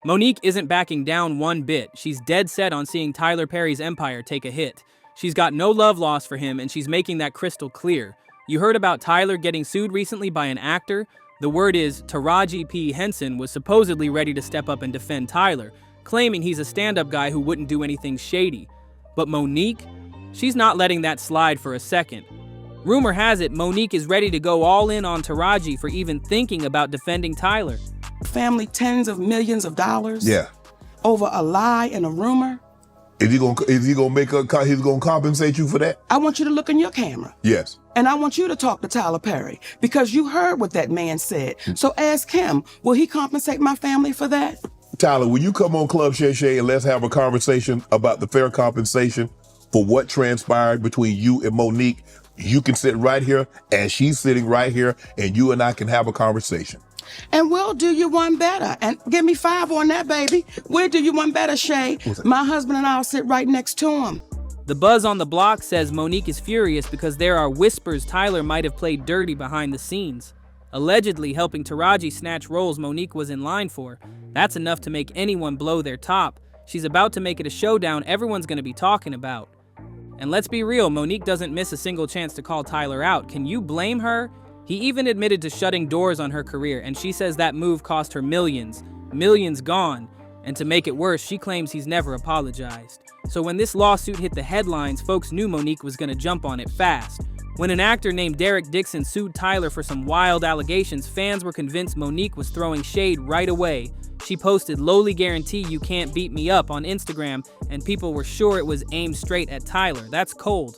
Monique isn't backing down one bit. She's dead set on seeing Tyler Perry's empire take a hit. She's got no love lost for him, and she's making that crystal clear. You heard about Tyler getting sued recently by an actor? The word is Taraji P. Henson was supposedly ready to step up and defend Tyler, claiming he's a stand-up guy who wouldn't do anything shady. But Monique? She's not letting that slide for a second. Rumor has it Monique is ready to go all in on Taraji for even thinking about defending Tyler. Family tens of millions of dollars. Yeah. Over a lie and a rumor. Is he gonna compensate you for that? I want you to look in your camera. Yes. And I want you to talk to Tyler Perry because you heard what that man said. So ask him, will he compensate my family for that? Tyler, will you come on Club Shay Shay and let's have a conversation about the fair compensation for what transpired between you and Monique? You can sit right here and she's sitting right here and you and I can have a conversation. And we'll do you one better. And give me 5 on that, baby. We'll do you one better, Shay. My husband and I'll sit right next to him. The buzz on the block says Monique is furious because there are whispers Tyler might have played dirty behind the scenes. Allegedly helping Taraji snatch roles Monique was in line for. That's enough to make anyone blow their top. She's about to make it a showdown everyone's going to be talking about. And let's be real, Monique doesn't miss a single chance to call Tyler out. Can you blame her? He even admitted to shutting doors on her career, and she says that move cost her millions. Millions gone. And to make it worse, she claims he's never apologized. So when this lawsuit hit the headlines, folks knew Monique was going to jump on it fast. When an actor named Derek Dixon sued Tyler for some wild allegations, fans were convinced Monique was throwing shade right away. She posted "lowly guarantee you can't beat me up" on Instagram, and people were sure it was aimed straight at Tyler. That's cold.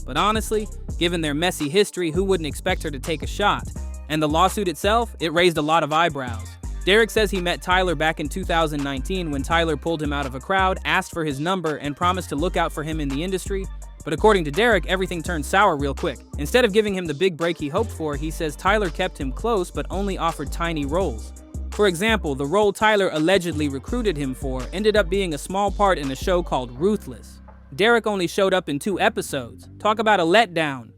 But honestly, given their messy history, who wouldn't expect her to take a shot? And the lawsuit itself, it raised a lot of eyebrows. Derek says he met Tyler back in 2019 when Tyler pulled him out of a crowd, asked for his number, and promised to look out for him in the industry. But according to Derek, everything turned sour real quick. Instead of giving him the big break he hoped for, he says Tyler kept him close but only offered tiny roles. For example, the role Tyler allegedly recruited him for ended up being a small part in a show called Ruthless. Derek only showed up in 2 episodes. Talk about a letdown.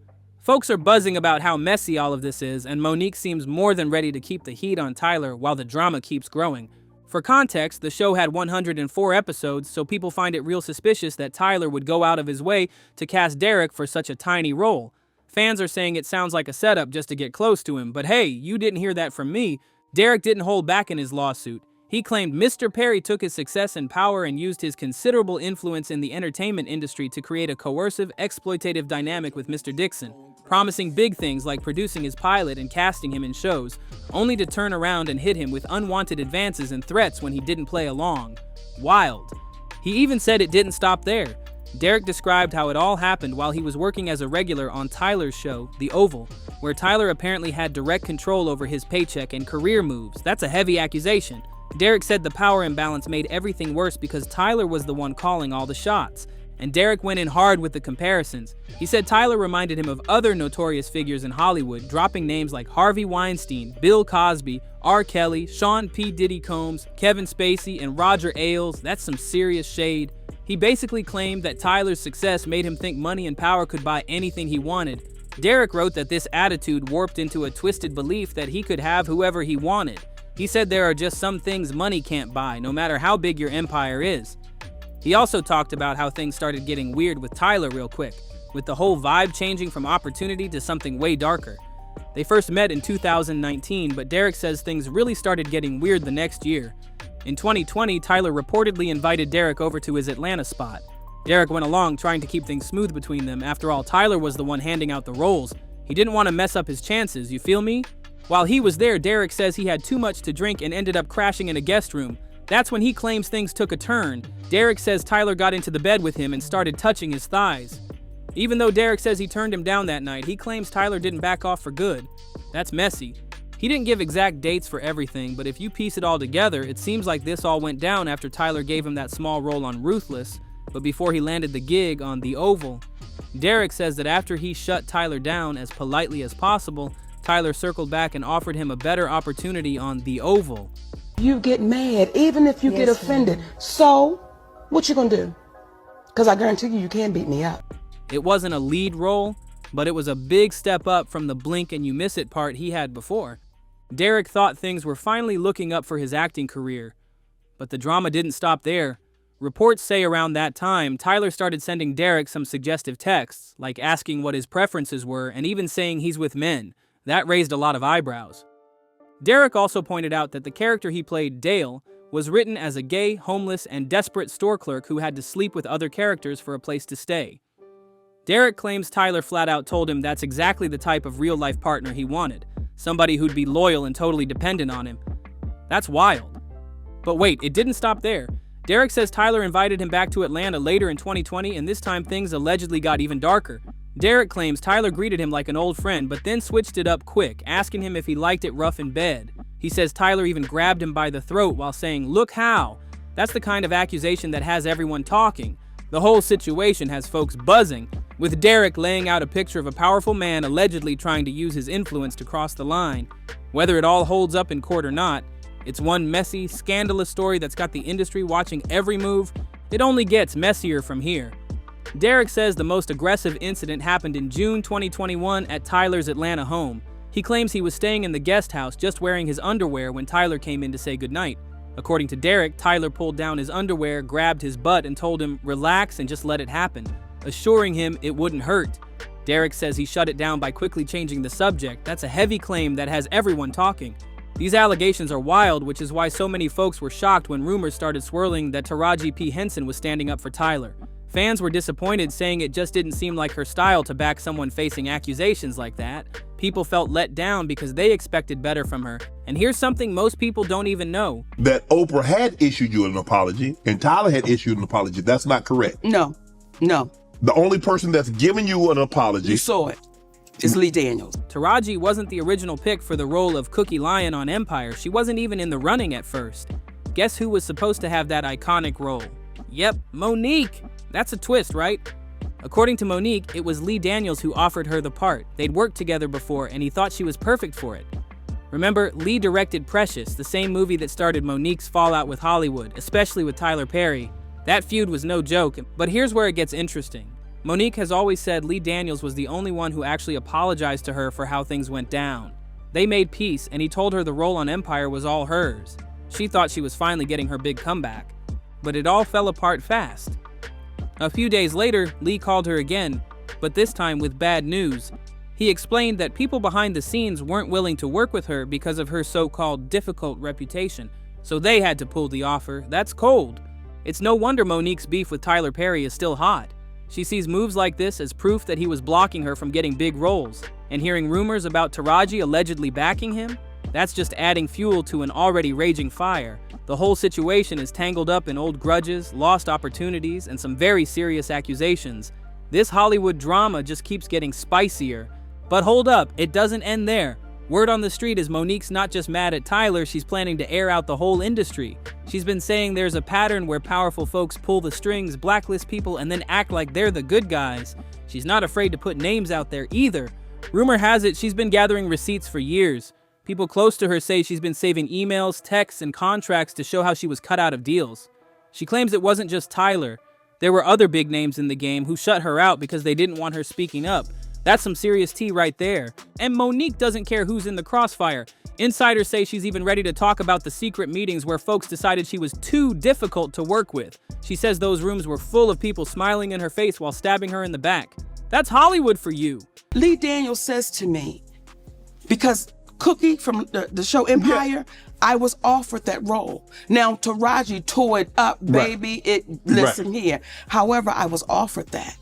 Folks are buzzing about how messy all of this is, and Monique seems more than ready to keep the heat on Tyler while the drama keeps growing. For context, the show had 104 episodes, so people find it real suspicious that Tyler would go out of his way to cast Derek for such a tiny role. Fans are saying it sounds like a setup just to get close to him, but hey, you didn't hear that from me. Derek didn't hold back in his lawsuit. He claimed Mr. Perry took his success and power and used his considerable influence in the entertainment industry to create a coercive, exploitative dynamic with Mr. Dixon, promising big things like producing his pilot and casting him in shows, only to turn around and hit him with unwanted advances and threats when he didn't play along. Wild. He even said it didn't stop there. Derek described how it all happened while he was working as a regular on Tyler's show, The Oval, where Tyler apparently had direct control over his paycheck and career moves. That's a heavy accusation. Derek said the power imbalance made everything worse because Tyler was the one calling all the shots. And Derek went in hard with the comparisons. He said Tyler reminded him of other notorious figures in Hollywood, dropping names like Harvey Weinstein, Bill Cosby, R. Kelly, Sean P. Diddy Combs, Kevin Spacey, and Roger Ailes. That's some serious shade. He basically claimed that Tyler's success made him think money and power could buy anything he wanted. Derek wrote that this attitude warped into a twisted belief that he could have whoever he wanted. He said there are just some things money can't buy, no matter how big your empire is. He also talked about how things started getting weird with Tyler real quick, with the whole vibe changing from opportunity to something way darker. They first met in 2019, but Derek says things really started getting weird the next year. In 2020, Tyler reportedly invited Derek over to his Atlanta spot. Derek went along trying to keep things smooth between them. After all, Tyler was the one handing out the roles. He didn't want to mess up his chances, you feel me? While he was there, Derek says he had too much to drink and ended up crashing in a guest room. That's when he claims things took a turn. Derek says Tyler got into the bed with him and started touching his thighs. Even though Derek says he turned him down that night, he claims Tyler didn't back off for good. That's messy. He didn't give exact dates for everything, but if you piece it all together, it seems like this all went down after Tyler gave him that small role on Ruthless, but before he landed the gig on The Oval. Derek says that after he shut Tyler down as politely as possible, Tyler circled back and offered him a better opportunity on The Oval. You get mad, even if you get offended. So, what you gonna do? Because I guarantee you can't beat me up. It wasn't a lead role, but it was a big step up from the blink and you miss it part he had before. Derek thought things were finally looking up for his acting career. But the drama didn't stop there. Reports say around that time, Tyler started sending Derek some suggestive texts, like asking what his preferences were and even saying he's with men. That raised a lot of eyebrows. Derek also pointed out that the character he played, Dale, was written as a gay, homeless, and desperate store clerk who had to sleep with other characters for a place to stay. Derek claims Tyler flat out told him that's exactly the type of real-life partner he wanted, somebody who'd be loyal and totally dependent on him. That's wild. But wait, it didn't stop there. Derek says Tyler invited him back to Atlanta later in 2020, and this time things allegedly got even darker. Derek claims Tyler greeted him like an old friend, but then switched it up quick, asking him if he liked it rough in bed. He says Tyler even grabbed him by the throat while saying, "Look how." That's the kind of accusation that has everyone talking. The whole situation has folks buzzing, with Derek laying out a picture of a powerful man allegedly trying to use his influence to cross the line. Whether it all holds up in court or not, it's one messy, scandalous story that's got the industry watching every move. It only gets messier from here. Derek says the most aggressive incident happened in June 2021 at Tyler's Atlanta home. He claims he was staying in the guest house just wearing his underwear when Tyler came in to say goodnight. According to Derek, Tyler pulled down his underwear, grabbed his butt, and told him, "Relax and just let it happen," assuring him it wouldn't hurt. Derek says he shut it down by quickly changing the subject. That's a heavy claim that has everyone talking. These allegations are wild, which is why so many folks were shocked when rumors started swirling that Taraji P. Henson was standing up for Tyler. Fans were disappointed, saying it just didn't seem like her style to back someone facing accusations like that. People felt let down because they expected better from her. And here's something most people don't even know. That Oprah had issued you an apology and Tyler had issued an apology. That's not correct. No. The only person that's given you an apology. You saw it. It's Lee Daniels. Taraji wasn't the original pick for the role of Cookie Lyon on Empire. She wasn't even in the running at first. Guess who was supposed to have that iconic role? Yep, Monique. That's a twist, right? According to Monique, it was Lee Daniels who offered her the part. They'd worked together before, and he thought she was perfect for it. Remember, Lee directed Precious, the same movie that started Monique's fallout with Hollywood, especially with Tyler Perry. That feud was no joke, but here's where it gets interesting. Monique has always said Lee Daniels was the only one who actually apologized to her for how things went down. They made peace, and he told her the role on Empire was all hers. She thought she was finally getting her big comeback. But it all fell apart fast. A few days later, Lee called her again, but this time with bad news. He explained that people behind the scenes weren't willing to work with her because of her so-called difficult reputation, so they had to pull the offer. That's cold. It's no wonder Monique's beef with Tyler Perry is still hot. She sees moves like this as proof that he was blocking her from getting big roles, and hearing rumors about Taraji allegedly backing him, that's just adding fuel to an already raging fire. The whole situation is tangled up in old grudges, lost opportunities, and some very serious accusations. This Hollywood drama just keeps getting spicier. But hold up, it doesn't end there. Word on the street is Monique's not just mad at Tyler, she's planning to air out the whole industry. She's been saying there's a pattern where powerful folks pull the strings, blacklist people, and then act like they're the good guys. She's not afraid to put names out there either. Rumor has it she's been gathering receipts for years. People close to her say she's been saving emails, texts, and contracts to show how she was cut out of deals. She claims it wasn't just Tyler. There were other big names in the game who shut her out because they didn't want her speaking up. That's some serious tea right there. And Monique doesn't care who's in the crossfire. Insiders say she's even ready to talk about the secret meetings where folks decided she was too difficult to work with. She says those rooms were full of people smiling in her face while stabbing her in the back. That's Hollywood for you. Lee Daniels says to me, because Cookie from the show Empire, I was offered that role. Now Taraji tore it up, baby. Listen here. However, I was offered that.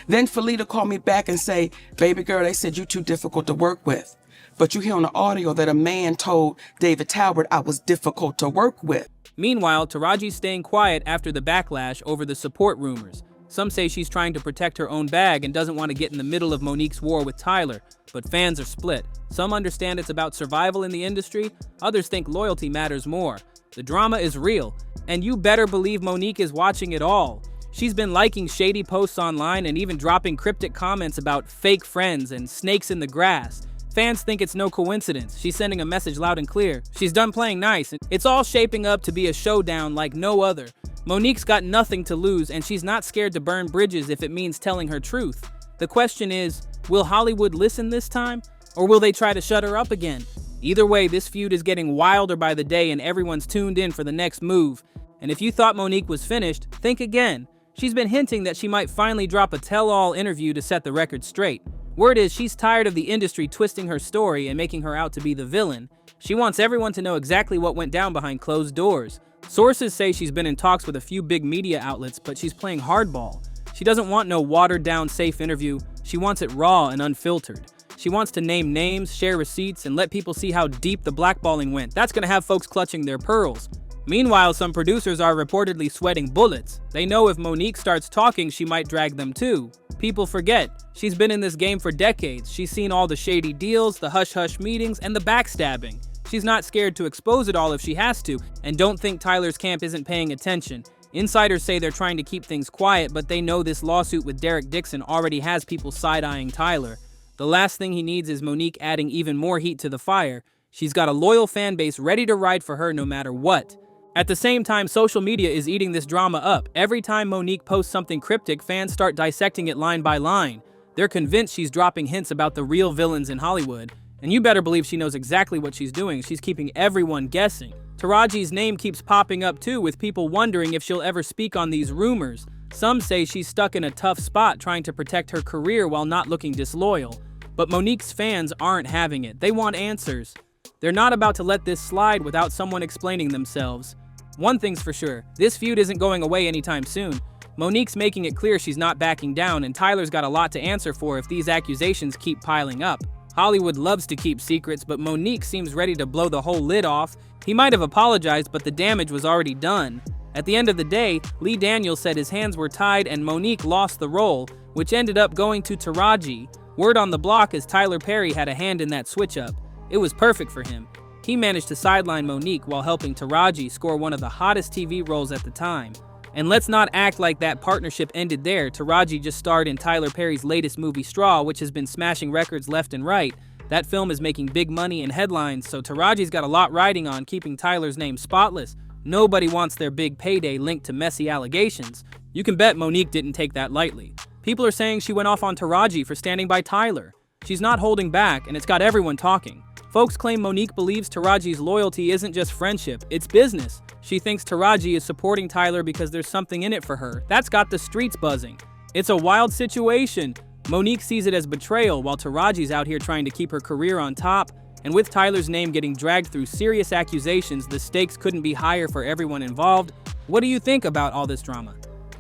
Then Felita called me back and say, "Baby girl, they said you too difficult to work with." But you hear on the audio that a man told David Talbert I was difficult to work with. Meanwhile, Taraji's staying quiet after the backlash over the support rumors. Some say she's trying to protect her own bag and doesn't want to get in the middle of Monique's war with Tyler, but fans are split. Some understand it's about survival in the industry, others think loyalty matters more. The drama is real, and you better believe Monique is watching it all. She's been liking shady posts online and even dropping cryptic comments about fake friends and snakes in the grass. Fans think it's no coincidence. She's sending a message loud and clear. She's done playing nice. It's all shaping up to be a showdown like no other. Monique's got nothing to lose, and she's not scared to burn bridges if it means telling her truth. The question is, will Hollywood listen this time? Or will they try to shut her up again? Either way, this feud is getting wilder by the day and everyone's tuned in for the next move. And if you thought Monique was finished, think again. She's been hinting that she might finally drop a tell-all interview to set the record straight. Word is she's tired of the industry twisting her story and making her out to be the villain. She wants everyone to know exactly what went down behind closed doors. Sources say she's been in talks with a few big media outlets, but she's playing hardball. She doesn't want no watered-down safe interview. She wants it raw and unfiltered. She wants to name names, share receipts, and let people see how deep the blackballing went. That's gonna have folks clutching their pearls. Meanwhile, some producers are reportedly sweating bullets. They know if Monique starts talking, she might drag them too. People forget, she's been in this game for decades. She's seen all the shady deals, the hush-hush meetings, and the backstabbing. She's not scared to expose it all if she has to, and don't think Tyler's camp isn't paying attention. Insiders say they're trying to keep things quiet, but they know this lawsuit with Derek Dixon already has people side-eyeing Tyler. The last thing he needs is Monique adding even more heat to the fire. She's got a loyal fan base ready to ride for her no matter what. At the same time, social media is eating this drama up. Every time Monique posts something cryptic, fans start dissecting it line by line. They're convinced she's dropping hints about the real villains in Hollywood. And you better believe she knows exactly what she's doing. She's keeping everyone guessing. Taraji's name keeps popping up too, with people wondering if she'll ever speak on these rumors. Some say she's stuck in a tough spot trying to protect her career while not looking disloyal. But Monique's fans aren't having it. They want answers. They're not about to let this slide without someone explaining themselves. One thing's for sure, this feud isn't going away anytime soon. Monique's making it clear she's not backing down, and Tyler's got a lot to answer for if these accusations keep piling up. Hollywood loves to keep secrets, but Monique seems ready to blow the whole lid off. He might have apologized, but the damage was already done. At the end of the day, Lee Daniels said his hands were tied and Monique lost the role, which ended up going to Taraji. Word on the block is Tyler Perry had a hand in that switch-up. It was perfect for him. He managed to sideline Monique while helping Taraji score one of the hottest TV roles at the time. And let's not act like that partnership ended there. Taraji just starred in Tyler Perry's latest movie Straw, which has been smashing records left and right. That film is making big money and headlines, so Taraji's got a lot riding on keeping Tyler's name spotless. Nobody wants their big payday linked to messy allegations. You can bet Monique didn't take that lightly. People are saying she went off on Taraji for standing by Tyler. She's not holding back, and it's got everyone talking. Folks claim Monique believes Taraji's loyalty isn't just friendship, it's business. She thinks Taraji is supporting Tyler because there's something in it for her. That's got the streets buzzing. It's a wild situation. Monique sees it as betrayal while Taraji's out here trying to keep her career on top. And with Tyler's name getting dragged through serious accusations, the stakes couldn't be higher for everyone involved. What do you think about all this drama?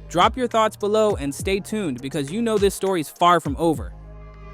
Drop your thoughts below and stay tuned because you know this story's far from over.